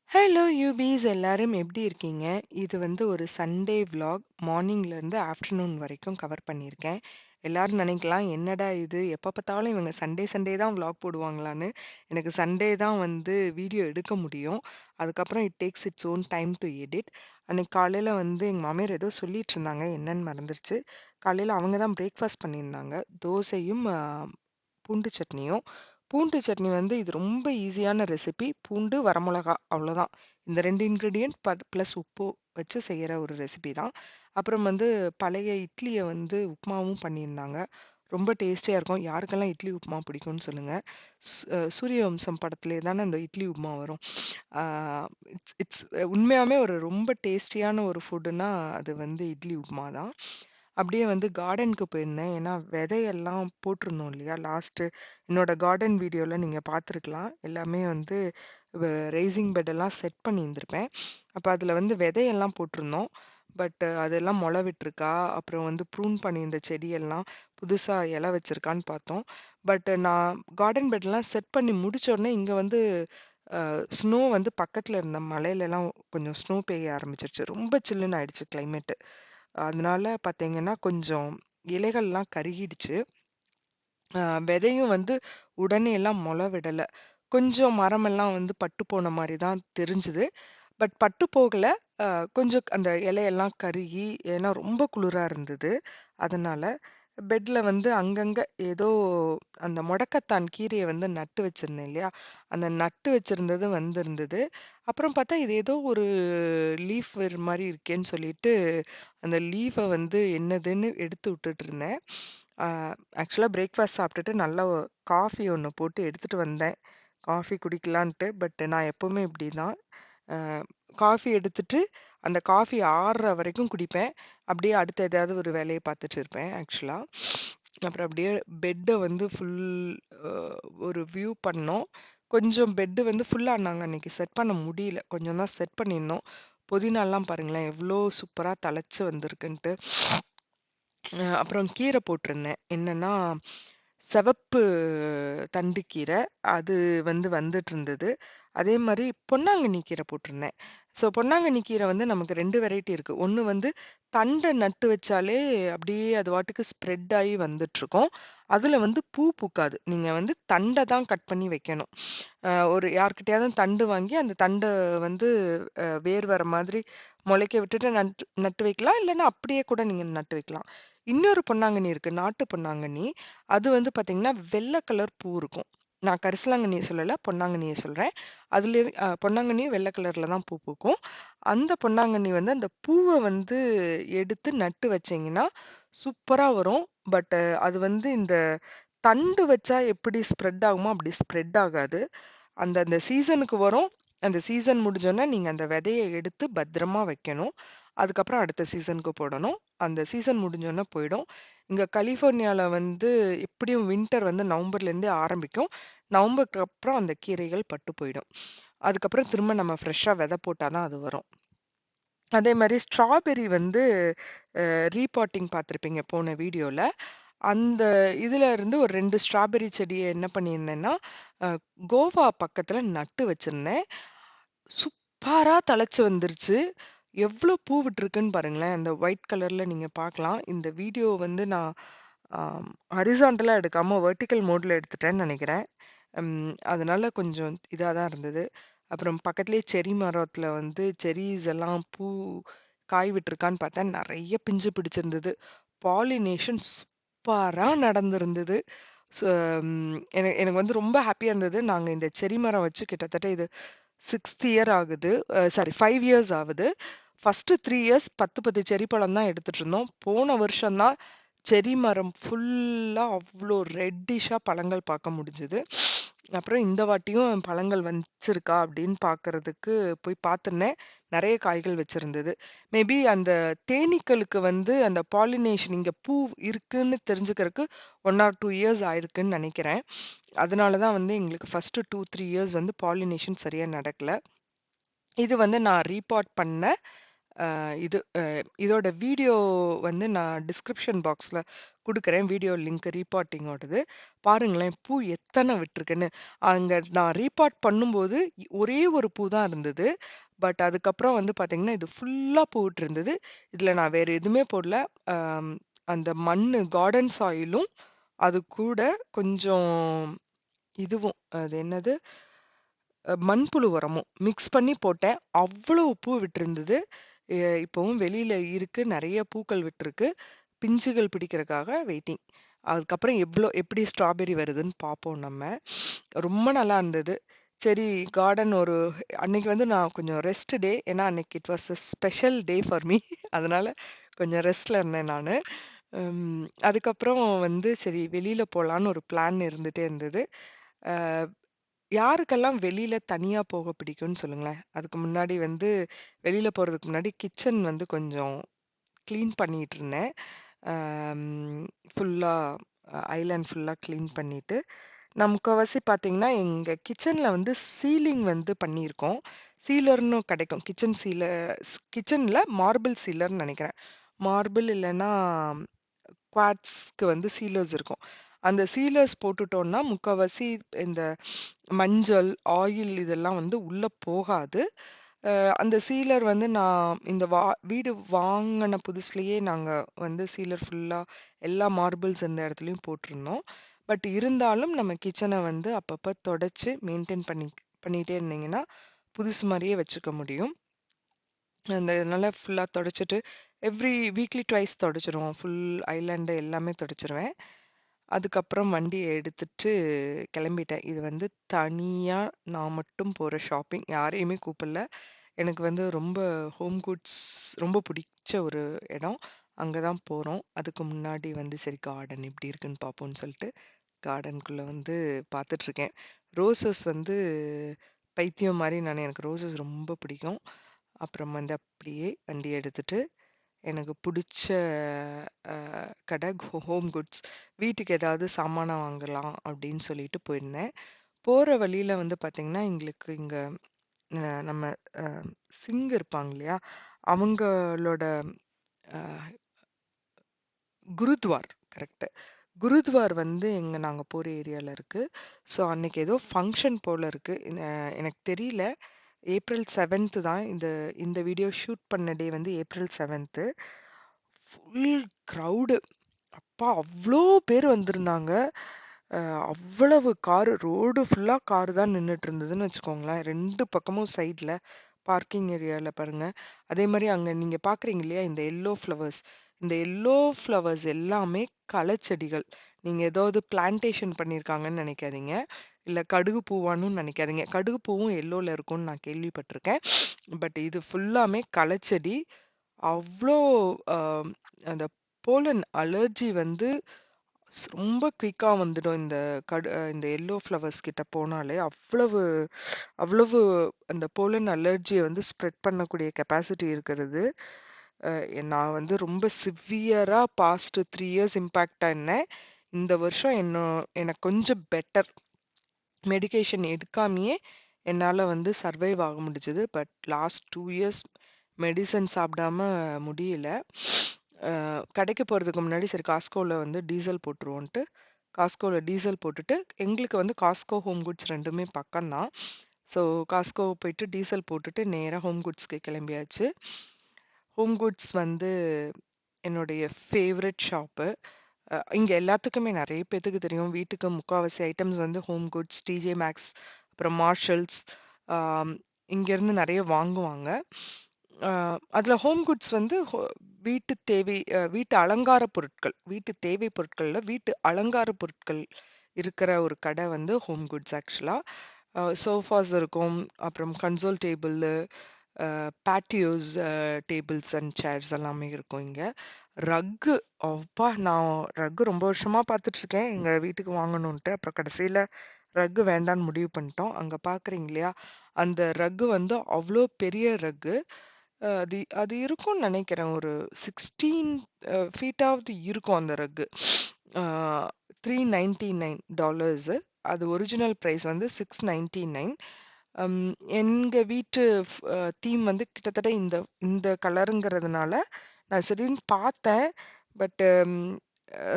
Hello யூபீஸ் எல்லாரும் எப்படி இருக்கீங்க? இது வந்து ஒரு சண்டே விலாக். மார்னிங்ல இருந்து ஆஃப்டர்நூன் வரைக்கும் கவர் பண்ணியிருக்கேன். எல்லாரும் நினைக்கலாம், என்னடா இது எப்ப பார்த்தாலும் இவங்க சண்டே சண்டே தான் விலாக் போடுவாங்களான்னு. எனக்கு சண்டே தான் வந்து வீடியோ எடுக்க முடியும். அதுக்கப்புறம் it takes its own time to edit. அன்னைக்கு காலையில வந்து எங்க மாமியார் ஏதோ சொல்லிட்டு இருந்தாங்க, என்னன்னு மறந்துருச்சு. காலையில அவங்க தான் பிரேக்ஃபாஸ்ட் பண்ணியிருந்தாங்க. தோசையும் பூண்டு சட்னியும். பூண்டு சட்னி வந்து இது ரொம்ப ஈஸியான ரெசிபி. பூண்டு, வரமிளகா அவ்வளோதான். இந்த 2 இன்கிரீடியன்ட் ப்ளஸ் உப்பு வச்சு செய்யற ஒரு ரெசிபி தான். அப்புறம் வந்து பழைய இட்லிய வந்து உப்புமாவும் பண்ணியிருந்தாங்க. ரொம்ப டேஸ்டியா இருக்கும். யாருக்கெல்லாம் இட்லி உப்புமா பிடிக்கும்னு சொல்லுங்க. சூரியவம்சம் படத்திலே தானே அந்த இட்லி உப்புமா வரும். ஆ இட்ஸ் இட்ஸ் உண்மையாவே ஒரு ரொம்ப டேஸ்டியான ஒரு ஃபுட்டுன்னா, அது வந்து இட்லி உப்புமா தான். அப்படியே வந்து கார்டனுக்கு போயிருந்தேன். ஏன்னா விதையெல்லாம் போட்டிருந்தோம் இல்லையா? என்னோட கார்டன் வீடியோல நீங்க பார்த்துருக்கலாம். எல்லாமே வந்து ரெய்சிங் பெட் எல்லாம் செட் பண்ணியிருந்திருப்பேன். அப்ப அதுல வந்து விதையெல்லாம் போட்டிருந்தோம். பட் அதெல்லாம் மொள விட்டுருக்கா? அப்புறம் வந்து ப்ரூன் பண்ணியிருந்த செடியெல்லாம் புதுசா இலை வச்சிருக்கான்னு பார்த்தோம். பட் நான் கார்டன் பெட்லாம் செட் பண்ணி முடிச்ச உடனே இங்க வந்து ஸ்னோ வந்து பக்கத்துல இருந்த மலையிலலாம் கொஞ்சம் ஸ்னோ பெய்ய ஆரம்பிச்சிருச்சு. ரொம்ப சில்லுன்னு ஆயிடுச்சு கிளைமேட். அதனால பார்த்தீங்கன்னா, கொஞ்சம் இலைகள்லாம் கருகிடுச்சு. அ விதையும் வந்து உடனே எல்லாம் மொள விடல. கொஞ்சம் மரமெல்லாம் வந்து பட்டு போன மாரி தான் தெரிஞ்சுது. பட் பட்டு போகல. அ கொஞ்சம் அந்த இலையெல்லாம் கருகி ஏன்னா ரொம்ப குளிரா இருந்தது. அதனால பெட்ல வந்து அங்கங்க ஏதோ அந்த மொடக்கத்தான் கீரைய வந்து நட்டு வச்சிருந்தேன் இல்லையா? அந்த நட்டு வச்சிருந்தது வந்திருந்தது. அப்புறம் பார்த்தா இது ஏதோ ஒரு லீஃப் வேர் மாரி இருக்கேன்னு சொல்லிட்டு, அந்த லீஃப வந்து என்னதுன்னு எடுத்து விட்டுட்டு இருந்தேன். ஆ ஆக்சுவலா பிரேக்ஃபாஸ்ட் சாப்பிட்டுட்டு நல்லா காஃபி ஒண்ணு போட்டு எடுத்துட்டு வந்தேன். காஃபி குடிக்கலான்ட்டு. பட் நான் எப்பவுமே இப்படிதான். அ காஃபி எடுத்துட்டு, அந்த காஃபி ஆறுற வரைக்கும் குடிப்பேன். அப்படியே அடுத்து ஏதாவது ஒரு வேலைய பார்த்துட்டு இருப்பேன் ஆக்சுவலா. அப்புறம் அப்படியே பெட்ட வந்து அ ஒரு வியூ பண்ணோம். கொஞ்சம் பெட் வந்து ஃபுல்லா நாங்க அன்னைக்கு செட் பண்ண முடியல. கொஞ்சம் தான் செட் பண்ணியிருந்தோம். புதினாலாம் பாருங்களேன், எவ்ளோ சூப்பரா தழச்சு வந்திருக்குன்ட்டு. அப்புறம் கீரை போட்டிருந்தேன். என்னன்னா, சிவப்பு தண்டு கீரை. அது வந்து வந்துட்டுருந்தது. அதே மாரி பொன்னாங்கண்ணி கீரை போட்டிருந்தேன். பொன்னாங்கண்ணி கீரை வந்து நமக்கு 2 வெரைட்டி இருக்கு. ஒண்ணு வந்து தண்ட நட்டு வச்சாலே அப்படியே அது பாட்டுக்கு ஸ்ப்ரெட் ஆயி வந்துட்டுருக்கும். அதுல வந்து பூ பூக்காது. நீங்க வந்து தண்ட தான் கட் பண்ணி வைக்கணும். ஒரு யார்கிட்டயாவது தண்டு வாங்கி, அந்த தண்ட வந்து வேர் வர மாதிரி மொளைக்க விட்டுட்டு நட்டு நட்டு வைக்கலாம். இல்லன்னா அப்படியே கூட நீங்க நட்டு வைக்கலாம். இன்னொரு பொன்னாங்கண்ணி இருக்கு. நாட்டு பொன்னாங்கண்ணி. அது வந்து பார்த்தீங்கன்னா, வெள்ள கலர் பூ இருக்கும். நான் கரிசலாங்கண்ணிய சொல்லல. பொன்னாங்கண்ணிய சொல்றேன். அதுலயே பொன்னாங்கண்ணியும் வெள்ள கலர்ல தான் பூ பூக்கும். அந்த பொன்னாங்கண்ணி வந்து அந்த பூவ வந்து எடுத்து நட்டு வச்சீங்கன்னா, சூப்பரா வரும். பட் அது வந்து இந்த தண்டு வச்சா எப்படி ஸ்ப்ரெட் ஆகுமோ, அப்படி ஸ்ப்ரெட் ஆகாது. அந்த சீசனுக்கு வரும். அந்த சீசன் முடிஞ்சோனே நீங்க அந்த விதைய எடுத்து பத்திரமா வைக்கணும். அதுக்கப்புறம் அடுத்த சீசனுக்கு போடணும். அந்த சீசன் முடிஞ்சோனே போயிடும். இங்க கலிஃபோர்னியால வந்து எப்படியும் வின்டர் வந்து நவம்பர்லேருந்தே ஆரம்பிக்கும். நவம்பருக்கு அப்புறம் அந்த கீரைகள் பட்டு போயிடும். அதுக்கப்புறம் திரும்ப நம்ம ஃப்ரெஷ்ஷா விதை போட்டா தான் அது வரும். அதே மாரி ஸ்ட்ராபெர்ரி வந்து ரீபாட்டிங் பார்த்திருப்பீங்க போன வீடியோல. அந்த இதுல இருந்து ஒரு 2 ஸ்ட்ராபெர்ரி செடிய என்ன பண்ணியிருந்தேன்னா, அ கோவா பக்கத்துல நட்டு வச்சிருந்தேன். சூப்பரா தழச்சு வந்துருச்சு. எவ்ளோ பூ விட்டுருக்குன்னு பாருங்களேன். அந்த ஒயிட் கலர்ல நீங்க பார்க்கலாம். இந்த வீடியோ வந்து நான் ஹாரிசான்டலா எடுக்காம வெர்டிகல் மோட்ல எடுத்துட்டேன்னு நெனைக்கிறேன். அதனால கொஞ்சம் இதா தான் இருந்தது. அப்புறம் பக்கத்திலேயே செர்ரி மரத்துல வந்து செர்ரீஸ் எல்லாம் காய் விட்டுருக்கான்னு பார்த்தேன். நெறைய பிஞ்சு பிடிச்சிருந்தது. பாலினேஷன் சூப்பரா நடந்திருந்தது. ஸோ எனக்கு வந்து ரொம்ப ஹேப்பியா இருந்தது. நாங்க இந்த செர்ரி மரம் வச்சு கிட்டத்தட்ட இது 6த் இயர் ஆகுது. சாரி 5 இயர்ஸ் ஆகுது. ஃபர்ஸ்ட் 3 இயர்ஸ் 10, 10 செர்ரி பழம் தான் எடுத்துட்டு இருந்தோம். போன வருஷம் தான் செர்ரி மரம் ஃபுல்லா அவ்ளோ ரெட்டிஷ்ஷா பழங்கள் பார்க்க முடிஞ்சது. அப்புறம் இந்த வாட்டியும் பழங்கள் வச்சிருக்கா அப்படின்னு பார்க்கறதுக்கு போய் பார்த்திருந்தேன். நெறைய காய்கள் வச்சிருந்தது. மேபி அந்த தேனீக்களுக்கு வந்து அந்த பாலினேஷன் இங்க பூ இருக்குன்னு தெரிஞ்சுக்கிறதுக்கு 1 ஆர் 2 இயர்ஸ் ஆயிருக்குன்னு நெனைக்கிறேன். அதனால தான் வந்து எங்களுக்கு ஃபர்ஸ்ட் 2, 3 இயர்ஸ் வந்து பாலினேஷன் சரியா நடக்கல. இது வந்து நான் ரீபாட் பண்ண இதோட வீடியோ வந்து நான் டிஸ்கிரிப்ஷன் பாக்ஸ்ல குடுக்குறேன். வீடியோ லிங்க் ரீபாட்டிங்கோடது. பாருங்களேன், பூ எத்தன விட்டுருக்குன்னு. அங்க நான் ரீபாட் பண்ணும்போது ஒரே ஒரு பூ தான் இருந்தது. பட் அதுக்கப்புறம் வந்து பார்த்தீங்கன்னா, இது ஃபுல்லா பூவிட்டு இருந்தது. இதுல நான் வேற எதுவுமே போடல. அம் அந்த மண்ணு கார்டன் சாயிலும், அது கூட கொஞ்சம் இதுவும் அது என்னது? மண்புழு உரமும் மிக்ஸ் பண்ணி போட்டேன். அவ்வளவு பூ விட்டிருந்தது. இப்பவும் வெளியில இருக்கு. நெறைய பூக்கள் விட்டிருக்கு. பிஞ்சுகள் பிடிக்கிறதுக்காக வெயிட்டிங். அதுக்கப்புறம் எப்படி ஸ்ட்ராபெர்ரி வருதுன்னு பார்ப்போம் நம்ம. ரொம்ப நல்லா இருந்தது. சரி கார்டன் அன்னைக்கு வந்து நான் கொஞ்சம் ரெஸ்ட் டே. ஏன்னா அன்னைக்கு it was a special day for me. அதனால கொஞ்சம் ரெஸ்ட்ல இருந்தேன் நானு. அதுக்கப்புறம் வந்து சரி வெளியில போலான்னு ஒரு பிளான் இருந்துட்டே இருந்தது. அ யாருக்கெல்லாம் வெளியில தனியா போக பிடிக்கும்னு சொல்லுங்களேன்? அதுக்கு முன்னாடி வந்து வெளியில போறதுக்கு முன்னாடி கிச்சன் வந்து கொஞ்சம் கிளீன் பண்ணிட்டு இருந்தேன். ஃபுல்லா ஐலேண்ட் ஃபுல்லா கிளீன் பண்ணிட்டு, நான் முக்காவாசி பார்த்தீங்கன்னா, எங்க கிச்சன்ல வந்து சீலிங் வந்து பண்ணியிருக்கோம். சீலர்ன்னு கிடைக்கும். கிச்சன்ல மார்பிள் சீலர்ன்னு நெனைக்கிறேன். மார்பிள் இல்லன்னா குவார்ட்ஸ்க்கு வந்து சீலர்ஸ் இருக்கும். அந்த சீலர்ஸ் போட்டுட்டோம்னா, முக்காவாசி இந்த மஞ்சள், ஆயில் இதெல்லாம் வந்து உள்ள போகாது. அ அந்த சீலர் வந்து நான் இந்த வீடு வாங்குன புதுசுலயே நாங்க வந்து சீலர் ஃபுல்லா எல்லா மார்பிள்ஸ் இருந்த இடத்துலயும் போட்டிருந்தோம். பட் இருந்தாலும் நம்ம கிச்சன வந்து அப்பப்ப தொடச்சு மெயின்டெயின் பண்ணிட்டே இருந்தீங்கன்னா, புதுசு மாரியே வச்சுக்க முடியும். அதனால ஃபுல்லா தொடச்சுட்டு, வீக்லி ட்வைஸ் தொடச்சுருவோம். ஃபுல் ஐலேண்ட் எல்லாமே தொடச்சுருவேன். அதுக்கப்புறம் வண்டிய எடுத்துட்டு கிளம்பிட்டேன். இது வந்து தனியா நான் மட்டும் போற ஷாப்பிங். யாரையுமே கூப்பிடல. எனக்கு வந்து ரொம்ப ஹோம் குட்ஸ் ரொம்ப பிடிச்ச ஒரு இடம். அங்க தான் போறோம். அதுக்கு முன்னாடி வந்து சரி கார்டன் எப்படி இருக்குன்னு பார்ப்போம்ன்னு சொல்லிட்டு, கார்டனுக்குள்ள வந்து பார்த்துட்ருக்கேன். ரோசஸ் வந்து பைத்தியம் மாரி எனக்கு ரோசஸ் ரொம்ப பிடிக்கும். அப்புறம் வந்து அப்படியே வண்டிய எடுத்துட்டு எனக்கு புடிச்ச கடை ஹோம் குட்ஸ். வீட்டுக்கு ஏதாவது சாமானம் வாங்கலாம் அப்படின்னு சொல்லிட்டு போயிருந்தேன். போற வழியில வந்து பார்த்தீங்கன்னா, எங்களுக்கு இங்க நம்ம அ சிங் இருப்பாங்க இல்லையா? அவங்களோட அ குருத்வார் கரெக்ட்டு. குருத்வார் வந்து நாங்க போற ஏரியால இருக்கு. ஸோ அன்னைக்கு ஏதோ ஃபங்ஷன் போல இருக்கு. எனக்கு தெரியல. ஏப்ரல் 7த் தான் இந்த வீடியோ ஷூட் பண்ண டே வந்து ஏப்ரல் 7த். Full crowd. அப்பா! அவ்ளோ பேர் வந்திருந்தாங்க. அ அவ்வளவு ரோடு ஃபுல்லா கார் தான் நின்னுட்டு இருந்ததுன்னு வச்சுக்கோங்களேன். 2 பக்கமும் சைட்ல பார்க்கிங் ஏரியால பாருங்க. அதே மாரி அங்க நீங்க பார்க்குறீங்க இல்லையா? இந்த எல்லோ ஃப்ளவர்ஸ் எல்லாமே களைச்செடிகள். நீங்க ஏதாவது பிளான்டேஷன் பண்ணியிருக்காங்கன்னு நெனைக்காதீங்க. இல்ல கடுகு பூவான்னும் நெனைக்காதீங்க. கடுகு பூவும் எல்லோல இருக்கும்னு நான் கேள்விப்பட்டுருக்கேன். பட் இது ஃபுல்லாமே களைச்செடி. அவ்ளோ அ அந்த போலன் அலர்ஜி வந்து ரொம்ப குயிக்கா வந்துடும். இந்த எல்லோ ஃப்ளவர்ஸ் கிட்ட போனாலே அவ்வளவு அந்த போலன் அலர்ஜிய வந்து ஸ்ப்ரெட் பண்ணக்கூடிய கெப்பாசிட்டி இருக்கிறது. நான் வந்து ரொம்ப சிவியரா பாஸ்ட் 3 இயர்ஸ் இம்பாக்ட் ஆனேன். இந்த வருஷம் எனக்கு கொஞ்சம் பெட்டர். மெடிகேஷன் எடுக்காமயே என்னால வந்து சர்வைவ் ஆக முடிஞ்சது. பட் லாஸ்ட் 2 இயர்ஸ் மெடிசின் சாப்பிடாம முடியல. கடைக்கு போறதுக்கு முன்னாடி சரி காஸ்ட்கோல வந்து டீசல் போட்டுருவோன்ட்டு, காஸ்ட்கோல டீசல் போட்டுட்டு எங்களுக்கு வந்து காஸ்ட்கோ, ஹோம் குட்ஸ் 2மே பக்கம் தான். ஸோ காஸ்ட்கோ போயிட்டு டீசல் போட்டுட்டு நேரா ஹோம் குட்ஸ்க்கு கிளம்பியாச்சு. ஹோம் குட்ஸ் வந்து என்னுடைய ஃபேவரைட் ஷாப்பு. இங்க எல்லாத்துக்குமே நெறைய பேத்துக்கு தெரியும். வீட்டுக்கு முக்காவாசி ஐட்டம்ஸ் வந்து ஹோம் குட்ஸ், டிஜே மேக்ஸ், அப்புறம் மார்ஷல்ஸ் ஆம், இங்கேருந்து நெறைய வாங்குவாங்க. அ அதுல ஹோம் குட்ஸ் வந்து வீட்டு அலங்கார பொருட்கள். வீட்டு தேவை பொருட்கள் இல்ல, வீட்டு அலங்கார பொருட்கள் இருக்கிற ஒரு கடை வந்து ஹோம் குட்ஸ் ஆக்சுவலா. சோஃபாஸ் இருக்கும். அப்புறம் console table, patios, tables and chairs எல்லாமே இருக்கும் இங்க. ரக்கு அப்பா! நான் ரக்கு ரொம்ப வருஷமா பார்த்துட்டுருக்கேன். எங்க வீட்டுக்கு வாங்கணுன்ட்டு. அப்புறம் கடைசியில ரக்கு வேண்டான்னு முடிவு பண்ணிட்டோம். அங்க பார்க்குறீங்க இல்லையா? அந்த ரக்கு வந்து அவ்ளோ பெரிய ரக்கு. அது இருக்கும்னு நெனைக்கிறேன். ஒரு 16 ஃபீட்டாவது இருக்கும் அந்த ரக்கு. அ $399. அது ஒரிஜினல் பிரைஸ் வந்து $699. எங்க வீட்டு தீம் வந்து கிட்டத்தட்ட இந்த இந்த கலருங்கிறதுனால நான் சரின்னு பார்த்தேன். பட்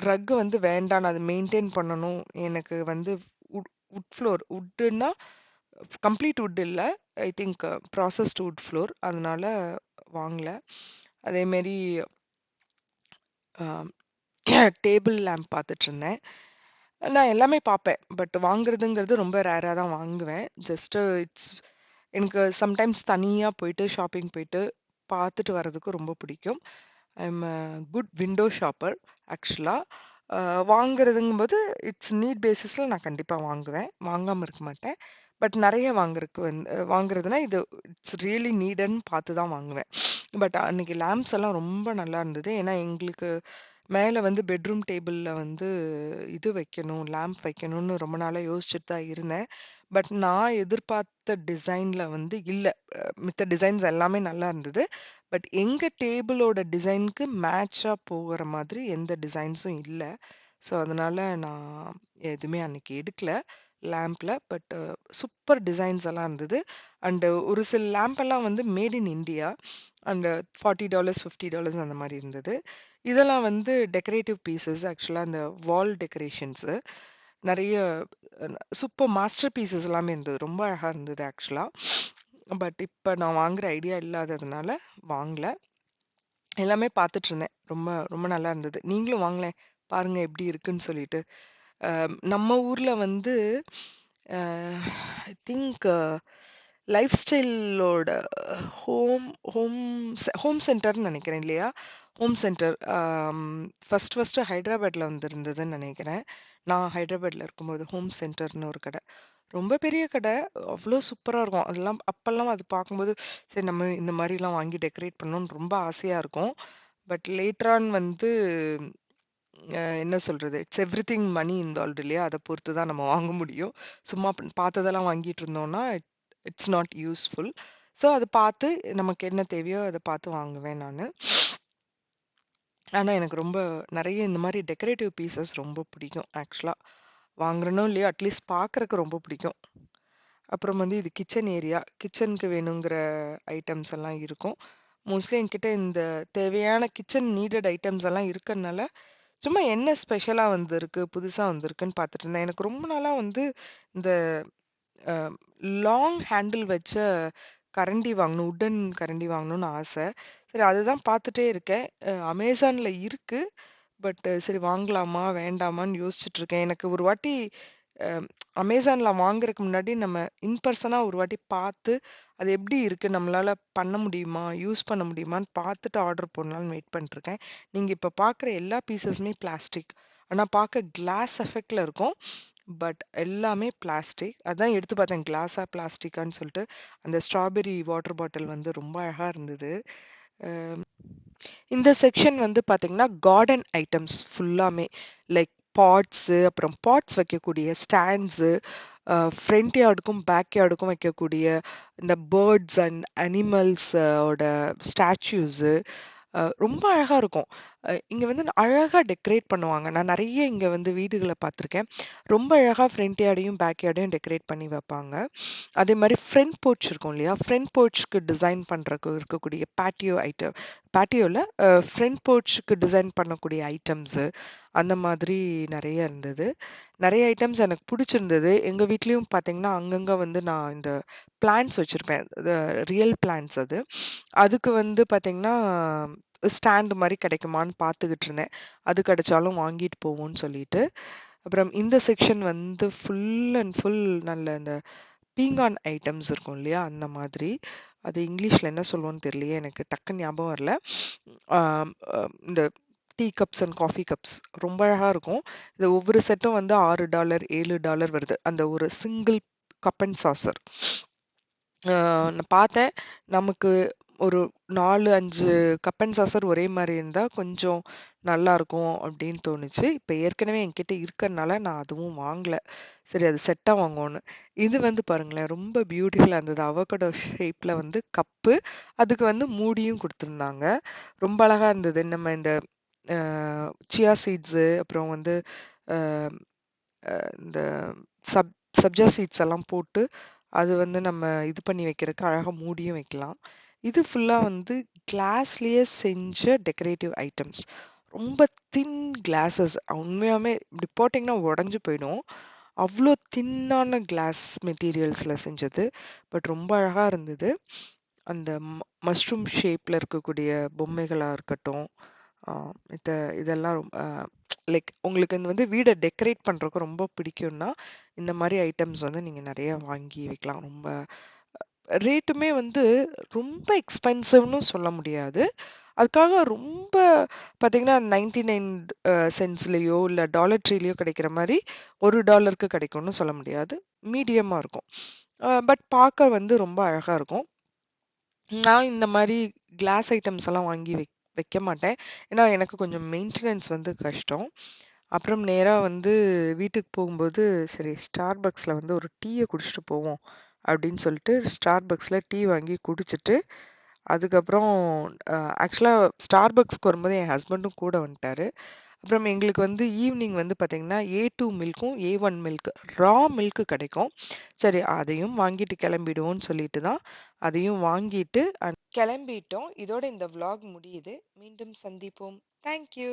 ரக் வந்து வேண்டாம். நான் அத மெயின்டெயின் பண்ணணும். எனக்கு வந்து வுட் ஃப்ளோர் வுட்டுன்னா கம்ப்ளீட் வுட் இல்ல. I think processed would floor. அதனால வாங்கல. அதேமாரி டேபிள் லேம்ப் பார்த்துட்ருந்தேன். நான் எல்லாமே பார்ப்பேன். பட் வாங்குறதுங்கிறது ரொம்ப ரேரா தான் வாங்குவேன். ஜஸ்ட்டு எனக்கு சம்டைம்ஸ் தனியா போயிட்டு ஷாப்பிங் போயிட்டு பார்த்துட்டு வர்றதுக்கு ரொம்ப பிடிக்கும். I am a good window shopper ஆக்சுவலா. வாங்குறதுங்கும்போது இட்ஸ் நீட் பேசிஸ்ல நான் கண்டிப்பா வாங்குவேன். வாங்காம இருக்க மாட்டேன். பட் நெறைய வாங்குறதுன்னா இது இட்ஸ் ரியலி நீடட்ன்னு பார்த்து தான் வாங்குவேன். பட் அன்னைக்கு லேம்ப்ஸ் எல்லாம் ரொம்ப நல்லா இருந்தது. ஏன்னா எங்களுக்கு மேல வந்து பெட்ரூம் டேபிள்ல வந்து இது வைக்கணும், லேம்ப் வைக்கணும்னு ரொம்ப நாளா யோசிச்சுட்டு தான் இருந்தேன். பட் நான் எதிர்பார்த்த டிசைன்ல வந்து இல்ல. மித்த டிசைன்ஸ் எல்லாமே நல்லா இருந்தது. பட் எங்க டேபிளோட டிசைனுக்கு மேட்சா போகுற மாதிரி எந்த டிசைன்ஸும் இல்ல. ஸோ அதனால நான் எதுவுமே அன்னைக்கு எடுக்கல லேம்ப்ல. பட் சூப்பர் டிசைன்ஸ் எல்லாம் இருந்தது. அண்ட் ஒரு சில லேம்ப் எல்லாம் வந்து மேட் இன் இந்தியா. அண்ட் $40 $50 அந்த மாதிரி இருந்தது. இதெல்லாம் வந்து டெக்கரேட்டிவ் பீசஸ் ஆக்சுவலா அந்த வால் டெக்கரேஷன்ஸு. நெறைய சூப்பர் மாஸ்டர் பீசஸ் எல்லாமே இருந்தது. ரொம்ப அழகா இருந்தது ஆக்சுவலா. பட் இப்ப நான் வாங்குற ஐடியா இல்லாததுனால வாங்கல. எல்லாமே பார்த்துட்டு இருந்தேன். ரொம்ப ரொம்ப நல்லா இருந்தது. நீங்களும் வாங்களேன். பாருங்க எப்படி இருக்குன்னு சொல்லிட்டு. நம்ம ஊர்ல வந்து ஐ திங்க் லைஃப் ஸ்டைலோட ஹோம் ஹோம் ஹோம் சென்டர்ன்னு நினைக்கிறேன் இல்லையா? ஹோம் சென்டர் ஃபர்ஸ்ட் ஹைதராபாத்ல வந்திருந்ததுன்னு நினைக்கிறேன். நான் ஹைதராபாத்ல இருக்கும்போது ஹோம் சென்டர்ன்னு ஒரு கடை. ரொம்ப பெரிய கடை. அவ்ளோ சூப்பரா இருக்கும். அதெல்லாம் அப்பல்லாம் அது பார்க்கும்போது, சரி நம்ம இந்த மாரிலாம் வாங்கி டெக்கரேட் பண்ணணும்னு ரொம்ப ஆசையா இருக்கும். பட் லேட்டர் ஆன் வந்து என்ன சொல்றது? இட்ஸ் எவ்ரிதிங் மனி இன்வால்வ்ட் இல்லையா? அத பொறுத்து தான் நம்ம வாங்க முடியும். சும்மா பார்த்ததெல்லாம் வாங்கிட்டு இருந்தோம்னா, இட்ஸ் நாட் யூஸ்ஃபுல். ஸோ அத பார்த்து நமக்கு என்ன தேவையோ அத பார்த்து வாங்குவேன் நானு. ஆனா எனக்கு ரொம்ப நெறைய இந்த மாரி டெக்கரேட்டிவ் பீசஸ் ரொம்ப பிடிக்கும் ஆக்சுவலா. வாங்குறனோ இல்லையோ அட்லீஸ்ட் பார்க்கறக்கு ரொம்ப பிடிக்கும். அப்புறம் வந்து இது கிச்சன் ஏரியா. கிச்சனுக்கு வேணுங்கிற ஐட்டம்ஸ் எல்லாம் இருக்கும். மோஸ்ட்லி என்கிட்ட இந்த தேவையான கிச்சன் நீடட் ஐட்டம்ஸ் எல்லாம் இருக்கறனால, சும்மா என்ன ஸ்பெஷலா வந்திருக்கு, புதுசா வந்திருக்குன்னு பார்த்துட்டு இருந்தேன். எனக்கு ரொம்ப நாளா வந்து இந்த அ லாங் ஹேண்டில் வச்ச கரண்டி வாங்கணும். வுட்டன் கரண்டி வாங்கணும்னு ஆசை. சரி அதுதான் பார்த்துட்டே இருக்கேன். Amazonல இருக்கு. பட் சரி வாங்கலாமா? வேண்டாமான்னு யோசிச்சுட்டு இருக்கேன். எனக்கு ஒரு வாட்டி அ Amazonல வாங்குறதுக்கு முன்னாடி நம்ம இன் பெர்சனா ஒரு வாட்டி பார்த்து, அது எப்படி இருக்கு? நம்மளால பண்ண முடியுமா? யூஸ் பண்ண முடியுமான்னு பார்த்துட்டு ஆர்டர் போடலான்னு வெயிட் பண்ணிட்டுருக்கேன். நீங்க இப்ப பார்க்குற எல்லா பீஸஸுமே பிளாஸ்டிக். ஆனா பார்க்க கிளாஸ் எஃபெக்ட்ல இருக்கும். பட் எல்லாமே பிளாஸ்டிக். அதான் எடுத்து பார்த்தேன். கிளாஸா? பிளாஸ்டிக்கான்னு சொல்லிட்டு. அந்த ஸ்ட்ராபெர்ரி வாட்டர் பாட்டில் வந்து ரொம்ப அழகா இருந்தது. அ இந்த செக்ஷன் வந்து பார்த்தீங்கன்னா, கார்டன் ஐட்டம்ஸ் ஃபுல்லாமே. லைக் பாட்ஸு, அப்புறம் பாட்ஸ் வைக்கக்கூடிய ஸ்டாண்ட்ஸு, ஃப்ரண்ட் யார்டுக்கும், பேக் யார்டுக்கும் வைக்கக்கூடிய இந்த பேர்ட்ஸ் அண்ட் அனிமல்ஸ் ஓட ஸ்டாச்சூஸு ரொம்ப அழகா இருக்கும். இங்க வந்து அழகா டெக்கரேட் பண்ணுவாங்க. நான் நெறைய இங்க வந்து வீடுகள பார்த்துருக்கேன். ரொம்ப அழகா ஃப்ரண்ட் யார்டையும், பேக் யார்டையும் டெக்கரேட் பண்ணி வைப்பாங்க. அதே மாரி ஃப்ரண்ட் போர்ச் இருக்கும் இல்லையா? ஃப்ரண்ட் போர்ச்க்கு டிசைன் பண்றக்கு இருக்கக்கூடிய பேட்டியோல ஃப்ரண்ட் போர்ச்சுக்கு டிசைன் பண்ணக்கூடிய ஐட்டம்ஸு, அந்த மாதிரி நெறைய இருந்தது. நெறைய ஐட்டம்ஸ் எனக்கு புடிச்சிருந்தது. எங்க வீட்லயும் பார்த்தீங்கன்னா, அங்கங்க வந்து நான் இந்த பிளான்ட்ஸ் வச்சிருப்பேன். ரியல் பிளான்ட்ஸ் அது. அதுக்கு வந்து பார்த்தீங்கன்னா, ஸ்டாண்ட் மாரி கிடைக்குமான்னு பார்த்துக்கிட்டு இருந்தேன். அது கிடைச்சாலும் வாங்கிட்டு போவோம்ன்னு சொல்லிட்டு. அப்புறம் இந்த செக்ஷன் வந்து ஃபுல் அண்ட் ஃபுல் நல்ல இந்த பீங்கான் ஐட்டம்ஸ் இருக்கும் இல்லையா? அந்த மாதிரி. அது இங்கிலீஷ்ல என்ன சொல்லுவோம்ன்னு தெரியலையே! எனக்கு டக்குன்னு ஞாபகம் வரல. ஆம் இந்த tea cups and coffee cups ரொம்ப அழகா இருக்கும். இது ஒவ்வொரு செட்டும் வந்து $6 $7 வருது. அந்த ஒரு சிங்கிள் கப் அண்ட் சாசர். நான் பார்த்தேன். நமக்கு ஒரு 4, 5 கப் அண்ட் சாசர் ஒரே மாரி இருந்தா கொஞ்சம் நல்லாருக்கும் அப்படின்னு தோணுச்சு. இப்ப ஏற்கனவே என்கிட்ட இருக்கறனால நான் அதுவும் வாங்கல. சரி அது செட்டா வாங்குவோன்னு. இது வந்து பாருங்களேன், ரொம்ப பியூட்டிஃபுல்லா இருந்தது. அவகேடோ ஷேப்ல வந்து கப்பு, அதுக்கு வந்து மூடியும் குடுத்துருந்தாங்க. ரொம்ப அழகா இருந்தது. நம்ம இந்த அ சியா சீட்ஸு அப்புறம் வந்து அ அ இந்த சப் சப்ஜா சீட்ஸ் எல்லாம் போட்டு அது வந்து நம்ம இது பண்ணி வைக்கிறதுக்கு அழகா மூடியும் வைக்கலாம். இது ஃபுல்லா வந்து கிளாஸ்லயே செஞ்ச டெக்கரேட்டிவ் ஐட்டம்ஸ். ரொம்ப தின் கிளாஸஸ். உண்மையாவே இப்படி போட்டீங்கன்னா உடைஞ்சு போயிடும். அவ்ளோ தின்னான கிளாஸ் மெட்டீரியல்ஸ்ல செஞ்சது. பட் ரொம்ப அழகா இருந்தது. அந்த மஷ்ரூம் ஷேப்ல இருக்கக்கூடிய பொம்மைகளா இருக்கட்டும், ஆ இத இதெல்லாம் லைக் உங்களுக்கு இது வந்து வீட டெக்கரேட் பண்றதுக்கு ரொம்ப பிடிக்கும்னா, இந்த மாரி ஐட்டம்ஸ் வந்து நீங்க நெறைய வாங்கி வைக்கலாம். ரொம்ப ரேட்டுமே வந்து ரொம்ப எக்ஸ்பென்சிவ்ன்னு சொல்ல முடியாது. அதுக்காக ரொம்ப பார்த்தீங்கன்னா, 99 சென்ட்ஸ்லயோ இல்ல டாலர் ட்ரீலயோ கிடைக்கிற மாரி $1க்கு கிடைக்கும்னு சொல்ல முடியாது. மீடியமா இருக்கும். பட் பார்க்க வந்து ரொம்ப அழகா இருக்கும். நான் இந்த மாரி கிளாஸ் ஐட்டம்ஸ் எல்லாம் வாங்கி வைக்க மாட்டேன். ஏன்னா, எனக்கு கொஞ்சம் மெயின்டனன்ஸ் வந்து கஷ்டம். அப்புறம் நேரா வந்து வீட்டுக்கு போகும்போது, சரி Starbucksல வந்து ஒரு டீய குடிச்சிட்டு போவோம். அப்படின்னு சொல்லிட்டு Starbucksல டீ வாங்கி குடிச்சிட்டு, அதுக்கப்புறம் ஆக்சுவலா Starbucksக்கு வரும்போது என் ஹஸ்பண்டும் கூட வந்துட்டாரு. அப்புறம் எங்களுக்கு வந்து ஈவினிங் வந்து பார்த்தீங்கன்னா, A2 மில்க்கும், A1 மில்க் மில்க் கிடைக்கும். சரி அதையும் வாங்கிட்டு கிளம்பிடுவோம்னு சொல்லிட்டு தான், அதையும் வாங்கிட்டு கிளம்பிட்டோம். இதோட இந்த விளாக் முடியுது. மீண்டும் சந்திப்போம். Thank you.